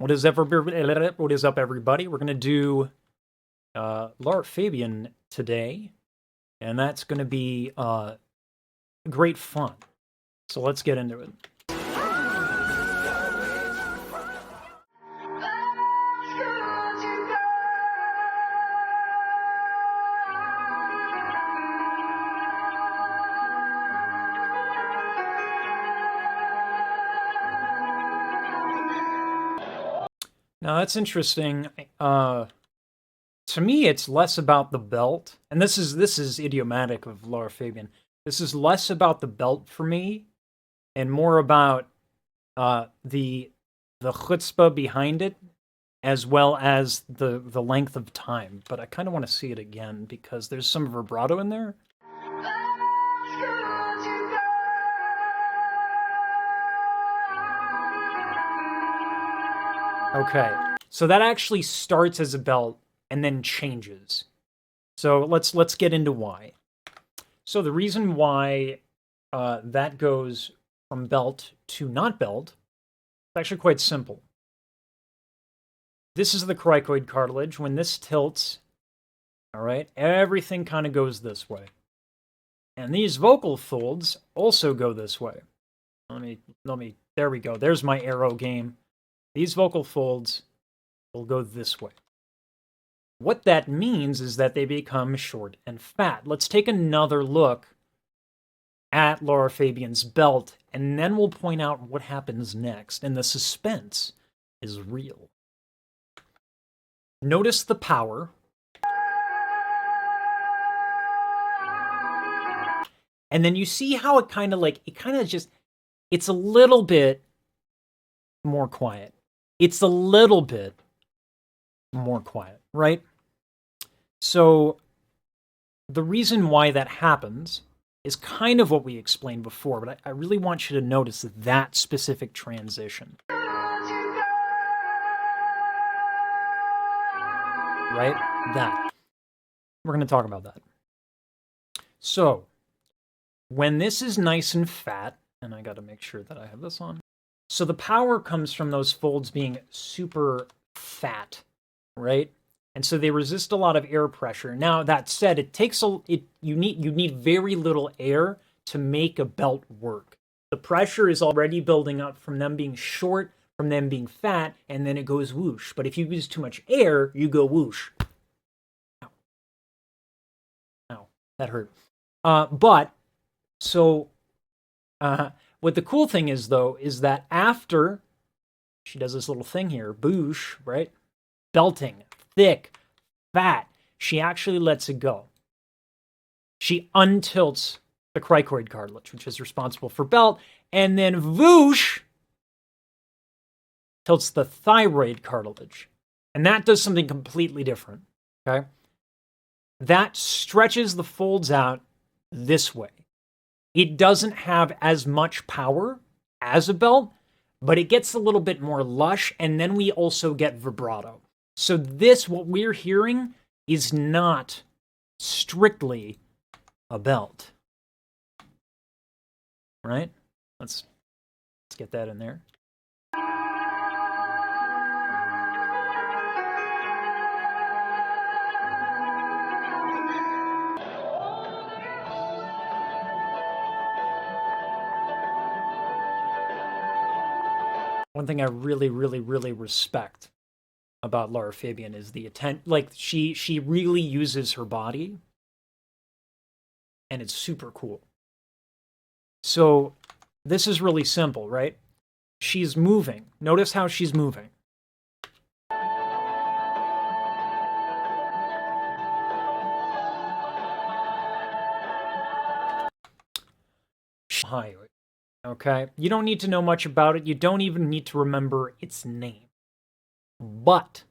What is up, everybody? We're going to do Laura Fabian today, and that's going to be great fun. So let's get into it. Now that's interesting. To me, it's less about the belt, and this is idiomatic of Laura Fabian. This is less about the belt for me, and more about the chutzpah behind it, as well as the length of time. But I kind of want to see it again because there's some vibrato in there. Okay, so that actually starts as a belt and then changes. So let's get into why. So the reason why that goes from belt to not belt is actually quite simple. This is the cricoid cartilage. When this tilts, all right, everything kind of goes this way. And these vocal folds also go this way. Let me, there we go. There's my arrow game. These vocal folds will go this way. What that means is that they become short and fat. Let's take another look at Laura Fabian's belt, and then we'll point out what happens next. And the suspense is real. Notice the power. And then you see how it kind of just, it's a little bit more quiet. It's a little bit more quiet, right? So the reason why that happens is kind of what we explained before, but I really want you to notice that specific transition. Right? That. We're going to talk about that. So when this is nice and fat, and I got to make sure that I have this on. So the power comes from those folds being super fat, right? And so they resist a lot of air pressure. Now that said, it takes you need very little air to make a belt work. The pressure is already building up from them being short, from them being fat, and then it goes whoosh. But if you use too much air, you go whoosh. Ow, that hurt. What the cool thing is, though, is that after she does this little thing here, boosh, right? Belting, thick, fat, she actually lets it go. She untilts the cricoid cartilage, which is responsible for belt, and then whoosh tilts the thyroid cartilage. And that does something completely different, okay? That stretches the folds out this way. It doesn't have as much power as a belt, but it gets a little bit more lush, and then we also get vibrato. So this, what we're hearing, is not strictly a belt. Right? Let's get that in there. One thing I really, really, really respect about Laura Fabian is the she really uses her body, and it's super cool. So this is really simple, right? She's moving. Notice how she's moving. Okay? You don't need to know much about it. You don't even need to remember its name. But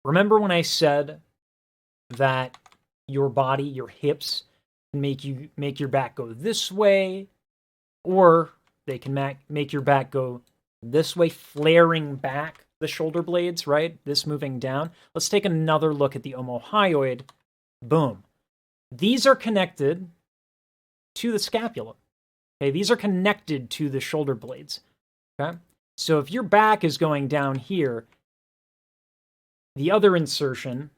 remember when I said that your body, your hips, can make your back go this way, or they can make your back go this way, flaring back the shoulder blades, right? This moving down. Let's take another look at the omohyoid. Boom. These are connected to the scapula. Okay, these are connected to the shoulder blades. Okay, So if your back is going down here, the other insertion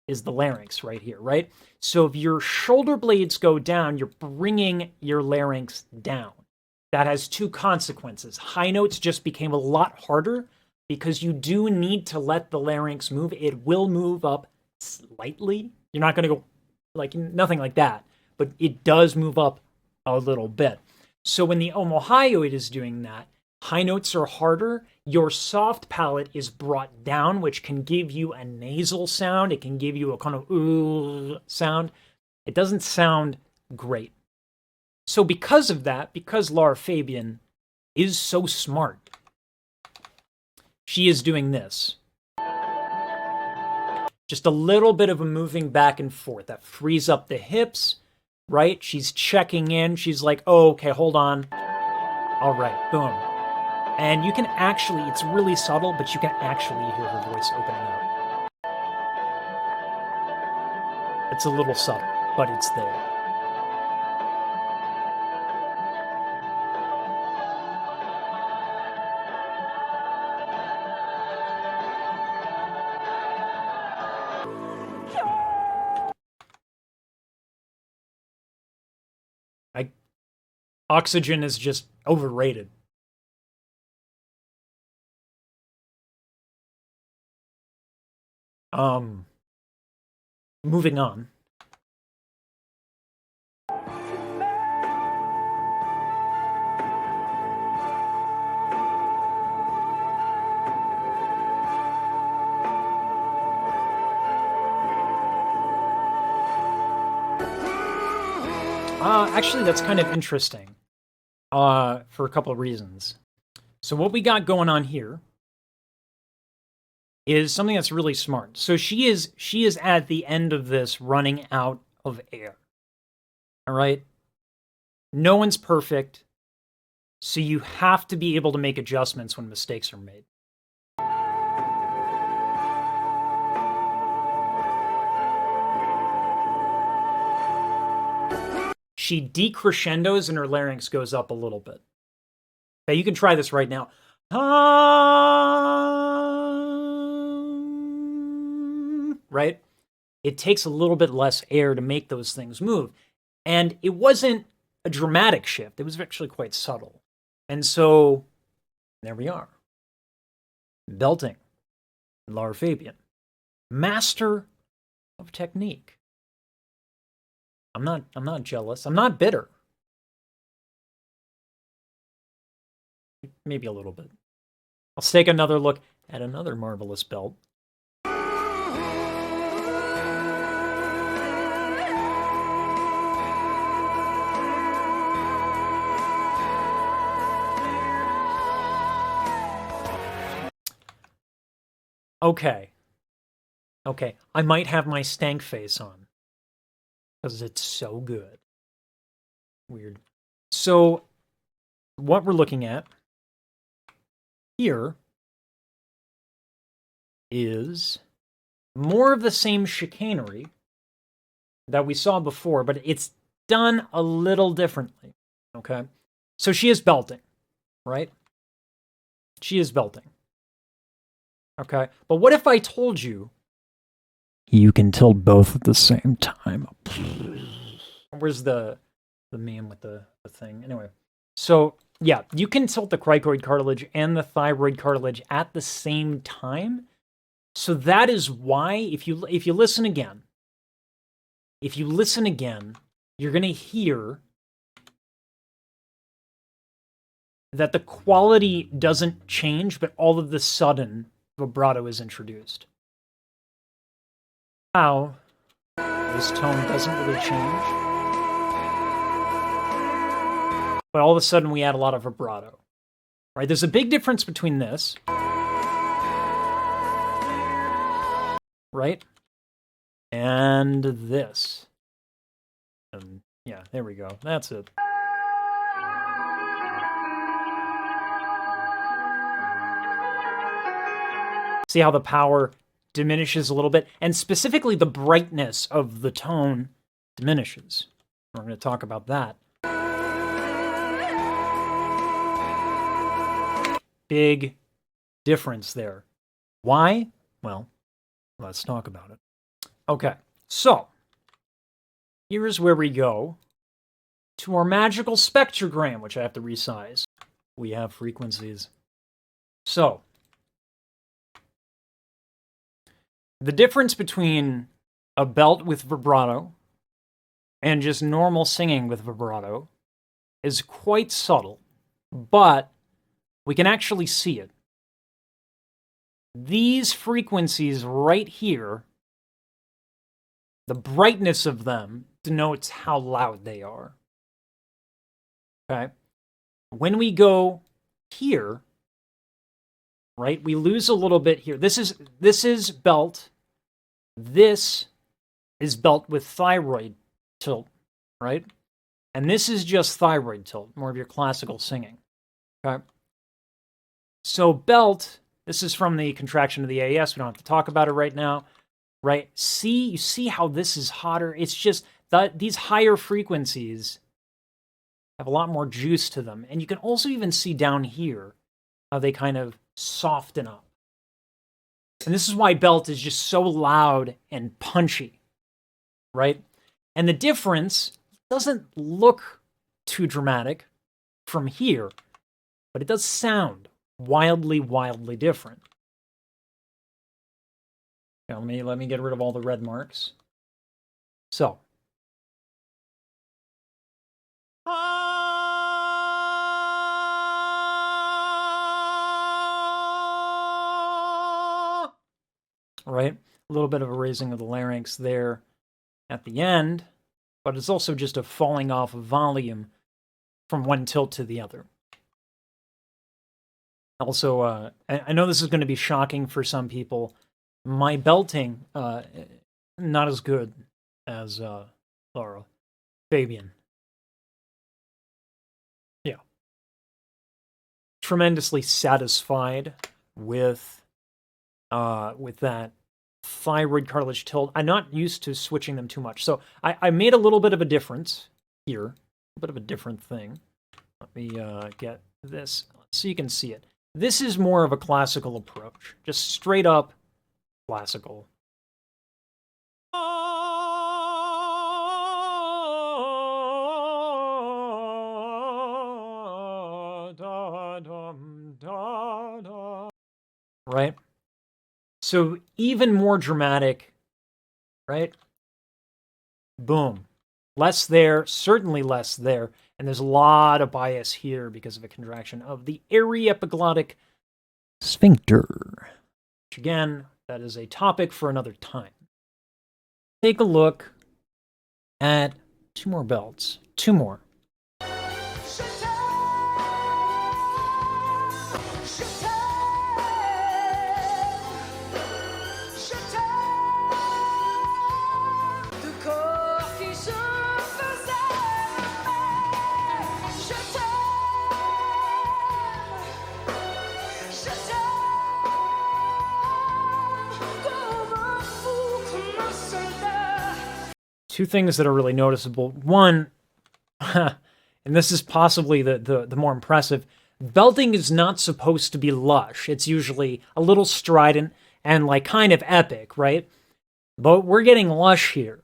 is the larynx right here, right? So if your shoulder blades go down, you're bringing your larynx down. That has two consequences. High notes just became a lot harder because you do need to let the larynx move. It will move up slightly. You're not going to go like nothing like that, but it does move up a little bit. So when the omohyoid is doing that, high notes are harder. Your soft palate is brought down, which can give you a nasal sound. It can give you a kind of ooh sound. It doesn't sound great. So because of that, because Laura Fabian is so smart, she is doing this. Just a little bit of a moving back and forth. That frees up the hips, right? She's checking in. She's like, oh, okay, hold on. All right, boom. And you can actually, it's really subtle, but you can actually hear her voice opening up. It's a little subtle, but it's there. Oxygen is just overrated. Moving on. Actually, that's kind of interesting. For a couple of reasons. So what we got going on here is something that's really smart. So she is at the end of this running out of air. All right? No one's perfect. So you have to be able to make adjustments when mistakes are made. She decrescendos and her larynx goes up a little bit. Okay, you can try this right now. Right? It takes a little bit less air to make those things move. And it wasn't a dramatic shift. It was actually quite subtle. And so, there we are. Belting. Laura Fabian. Master of technique. I'm not jealous. I'm not bitter. Maybe a little bit. Let's take another look at another marvelous belt. Okay. I might have my stank face on. Because it's so good. Weird. So, what we're looking at here is more of the same chicanery that we saw before, but it's done a little differently. Okay? So she is belting, right? She is belting. Okay? But what if I told you you can tilt both at the same time? Where's the meme with the thing? Anyway, so yeah, you can tilt the cricoid cartilage and the thyroid cartilage at the same time. So that is why, if you listen again, you're gonna hear that the quality doesn't change, but all of the sudden vibrato is introduced. How this tone doesn't really change, but all of a sudden we add a lot of vibrato. Right? There's a big difference between this, right, and this. Yeah, there we go. That's it. See how the power diminishes a little bit, and specifically the brightness of the tone diminishes. We're going to talk about that. Big difference there. Why? Well, let's talk about it. Okay, so here's where we go to our magical spectrogram, which I have to resize. We have frequencies. So, the difference between a belt with vibrato and just normal singing with vibrato is quite subtle, but we can actually see it. These frequencies right here, the brightness of them denotes how loud they are. Okay? When we go here, right, we lose a little bit here. This is belt. This is belt with thyroid tilt, right? And this is just thyroid tilt, more of your classical singing. Okay? So belt, this is from the contraction of the AS. We don't have to talk about it right now, right? You see how this is hotter? It's just that these higher frequencies have a lot more juice to them. And you can also even see down here how they kind of soften up. And this is why belt is just so loud and punchy, right? And the difference doesn't look too dramatic from here, but it does sound wildly, wildly different. Okay, let me get rid of all the red marks. So. Right? A little bit of a raising of the larynx there at the end, but it's also just a falling off of volume from one tilt to the other. Also, I know this is going to be shocking for some people. My belting, not as good as Laura. Fabian. Yeah. Tremendously satisfied with that thyroid cartilage tilt. I'm not used to switching them too much. So I made a little bit of a difference here, a bit of a different thing. Let me get this so you can see it. This is more of a classical approach, just straight up classical. Right? So even more dramatic, right? Boom. Less there, certainly less there. And there's a lot of bias here because of a contraction of the aryepiglottic sphincter. Which again, that is a topic for another time. Take a look at two more belts. Two more. Two things that are really noticeable. One, and this is possibly the more impressive, belting is not supposed to be lush. It's usually a little strident and like kind of epic, right? But we're getting lush here.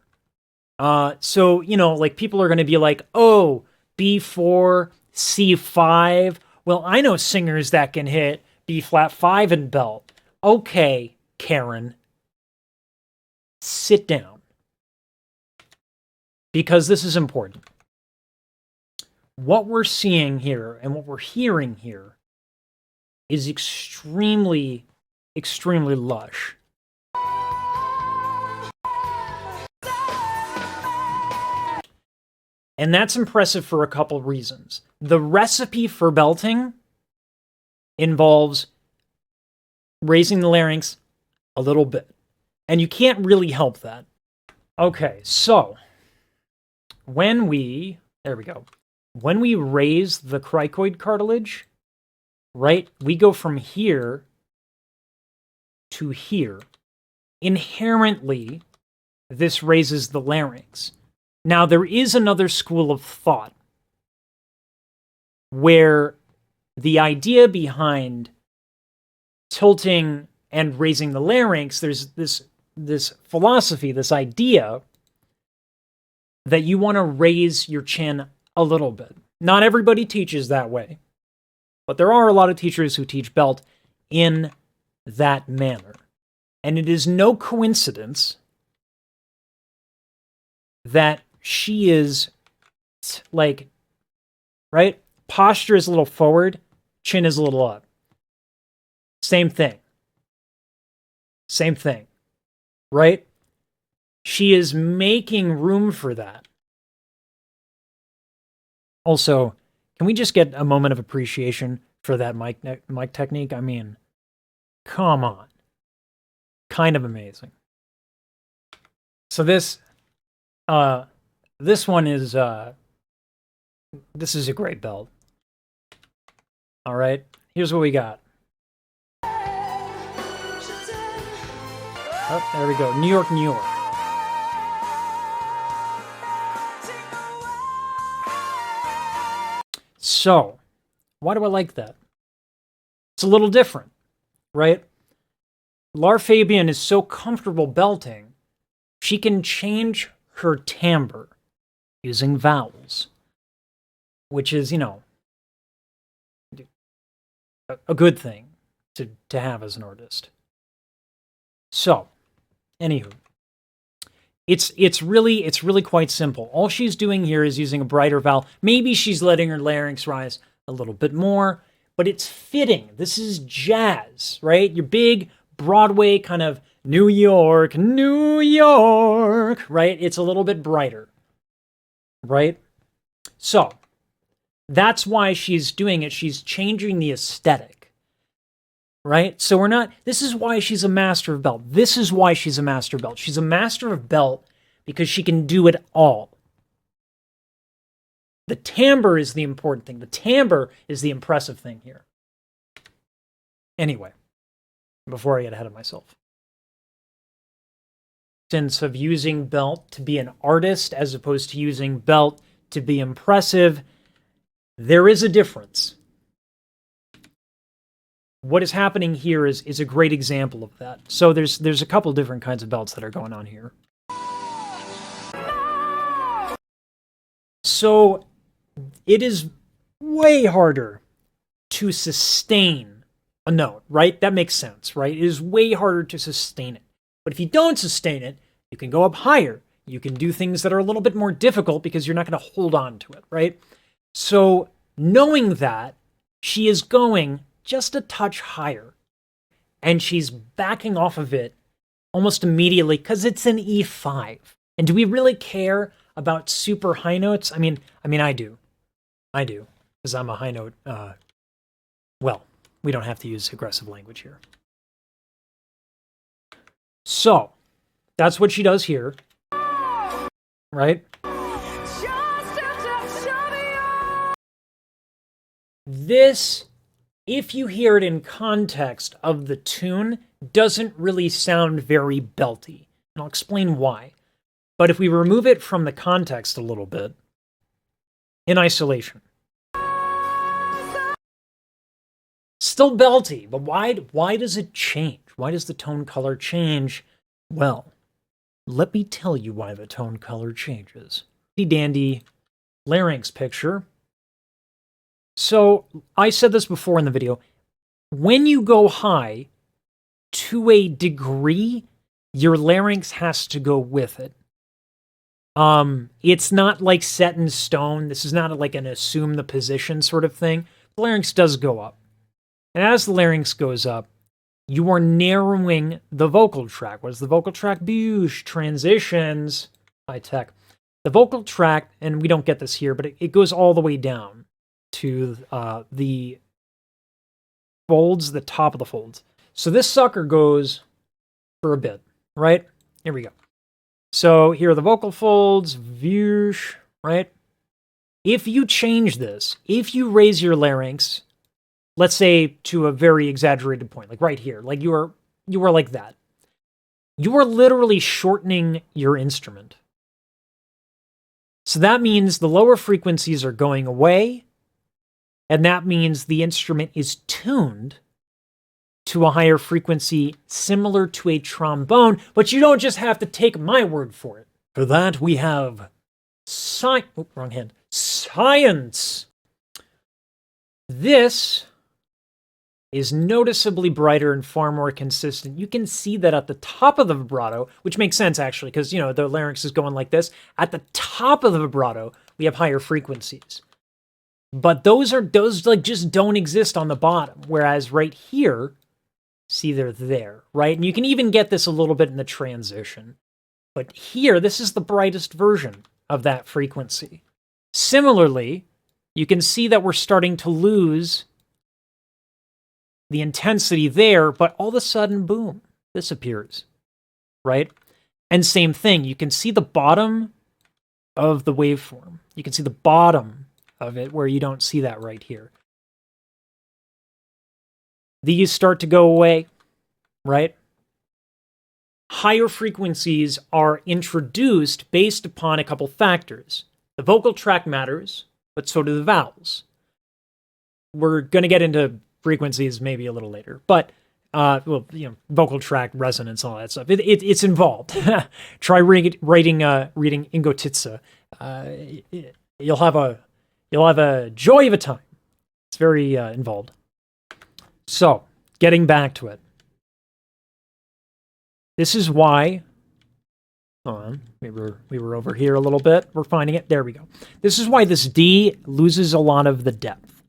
So, you know, like people are going to be like, oh, B4, C5. Well, I know singers that can hit B flat 5 and belt. Okay, Karen, sit down. Because this is important. What we're seeing here and what we're hearing here is extremely, extremely lush. And that's impressive for a couple reasons. The recipe for belting involves raising the larynx a little bit. And you can't really help that. Okay, so when we raise the cricoid cartilage, right, we go from here to here. Inherently, this raises the larynx. Now, there is another school of thought where the idea behind tilting and raising the larynx, there's this philosophy, this idea that you want to raise your chin a little bit. Not everybody teaches that way, but there are a lot of teachers who teach belt in that manner. And it is no coincidence that she is like, right? Posture is a little forward, chin is a little up. Same thing. Same thing, right? She is making room for that. Also, can we just get a moment of appreciation for that mic technique? I mean, come on. Kind of amazing. So this one is, this is a great belt. All right, here's what we got. Oh, there we go. New York, New York. So, why do I like that? It's a little different, right? Fabian is so comfortable belting, she can change her timbre using vowels, which is, you know, a good thing to have as an artist. So, anywho, it's really quite simple. All she's doing here is using a brighter vowel. Maybe she's letting her larynx rise a little bit more, but it's fitting. This is jazz, right? Your big Broadway kind of New York, right? It's a little bit brighter, right? So that's why she's doing it. She's changing the aesthetic, right? So this is why she's a master of belt. This is why she's a master of belt. She's a master of belt because she can do it all. The timbre is the important thing. The timbre is the impressive thing here. Anyway, before I get ahead of myself. Sense of using belt to be an artist as opposed to using belt to be impressive, there is a difference. What is happening here is a great example of that. So there's a couple different kinds of belts that are going on here. So it is way harder to sustain a note, right? That makes sense, right? It is way harder to sustain it. But if you don't sustain it, you can go up higher. You can do things that are a little bit more difficult because you're not going to hold on to it, right? So knowing that, she is going just a touch higher. And she's backing off of it almost immediately because it's an E5. And do we really care about super high notes? I mean, I do. I do, because I'm a high note. Well, we don't have to use aggressive language here. So, that's what she does here, right? This, if you hear it in context of the tune, doesn't really sound very belty. And I'll explain why. But if we remove it from the context a little bit, in isolation, still belty, but why does it change? Why does the tone color change? Well, let me tell you why the tone color changes. Dandy larynx picture. So, I said this before in the video. When you go high, to a degree, your larynx has to go with it. It's not like set in stone. This is not like an assume the position sort of thing. The larynx does go up. And as the larynx goes up, you are narrowing the vocal tract. What is the vocal tract? Boosh, transitions, high tech. The vocal tract, and we don't get this here, but it goes all the way down to the folds, the top of the folds. So this sucker goes for a bit, right? Here we go. So here are the vocal folds, voosh, right? If you change this, if you raise your larynx, let's say to a very exaggerated point, like right here, like you are like that, you are literally shortening your instrument. So that means the lower frequencies are going away, and that means the instrument is tuned to a higher frequency similar to a trombone, but you don't just have to take my word for it. For that, we have science. This is noticeably brighter and far more consistent. You can see that at the top of the vibrato, which makes sense actually, because the larynx is going like this. At the top of the vibrato, we have higher frequencies. But those like just don't exist on the bottom. Whereas right here, see they're there, right? And you can even get this a little bit in the transition. But here, this is the brightest version of that frequency. Similarly, you can see that we're starting to lose the intensity there, but all of a sudden, boom, this appears, right? And same thing, you can see the bottom of the waveform. You can see the bottom of it where you don't see that right here. These start to go away, right? Higher frequencies are introduced based upon a couple factors. The vocal tract matters, but so do the vowels. We're going to get into frequencies maybe a little later, but vocal tract resonance, all that stuff. It's involved. Try reading Ingo Titze. You'll have a joy of a time. It's very involved. So, getting back to it. This is why. Hold on, we were over here a little bit. We're finding it. There we go. This is why this D loses a lot of the depth.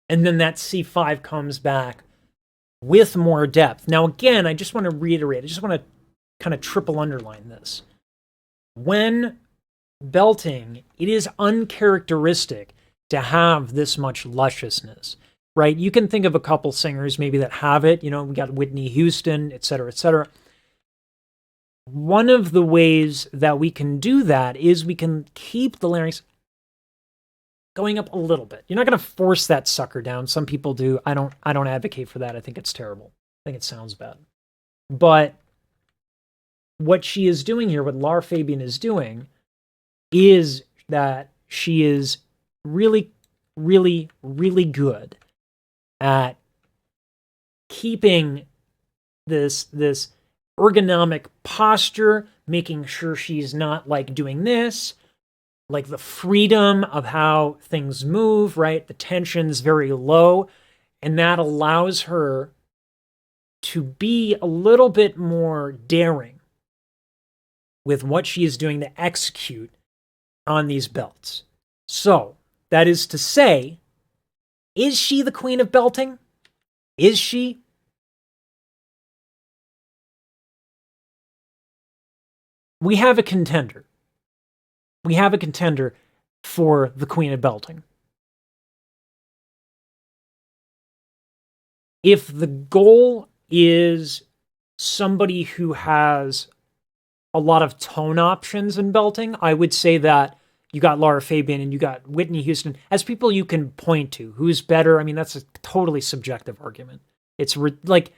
And then that C5 comes back with more depth. Now, again, I just want to reiterate. I just want to kind of triple underline this. When belting, it is uncharacteristic to have this much lusciousness, right? You can think of a couple singers maybe that have it. We got Whitney Houston, et cetera, et cetera. One of the ways that we can do that is we can keep the larynx going up a little bit. You're not going to force that sucker down. Some people do. I don't advocate for that. I think it's terrible. I think it sounds bad. But what she is doing here, what Lara Fabian is doing, is that she is really, really, really good at keeping this ergonomic posture, making sure she's not like doing this, like the freedom of how things move, right? The tension's very low, and that allows her to be a little bit more daring with what she is doing to execute on these belts. So, that is to say, is she the queen of belting? Is she? We have a contender. We have a contender for the queen of belting. If the goal is somebody who has a lot of tone options in belting, I would say that you got Lara Fabian and you got Whitney Houston as people you can point to. Who's better? I mean, that's a totally subjective argument. It's like,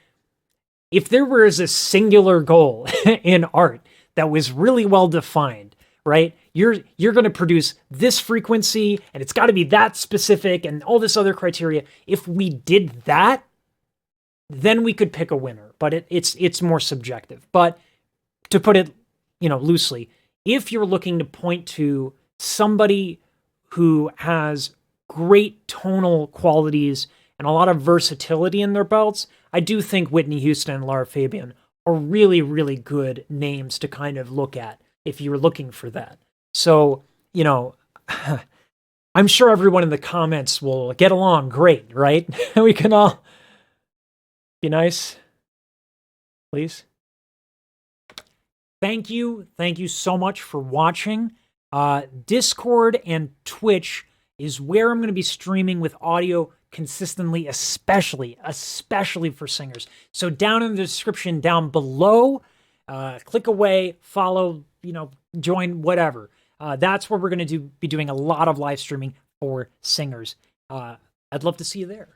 if there was a singular goal in art that was really well defined, right? You're going to produce this frequency and it's got to be that specific and all this other criteria. If we did that, then we could pick a winner, but it's more subjective. But to put it, loosely, if you're looking to point to somebody who has great tonal qualities and a lot of versatility in their belts, I do think Whitney Houston and Lara Fabian are really, really good names to kind of look at if you're looking for that. So, I'm sure everyone in the comments will get along great, right? We can all be nice, please. Thank you so much for watching. Discord and Twitch is where I'm going to be streaming with audio consistently, especially for singers. So down in the description down below, click away, follow, join, whatever. That's where we're going to be doing a lot of live streaming for singers. I'd love to see you there.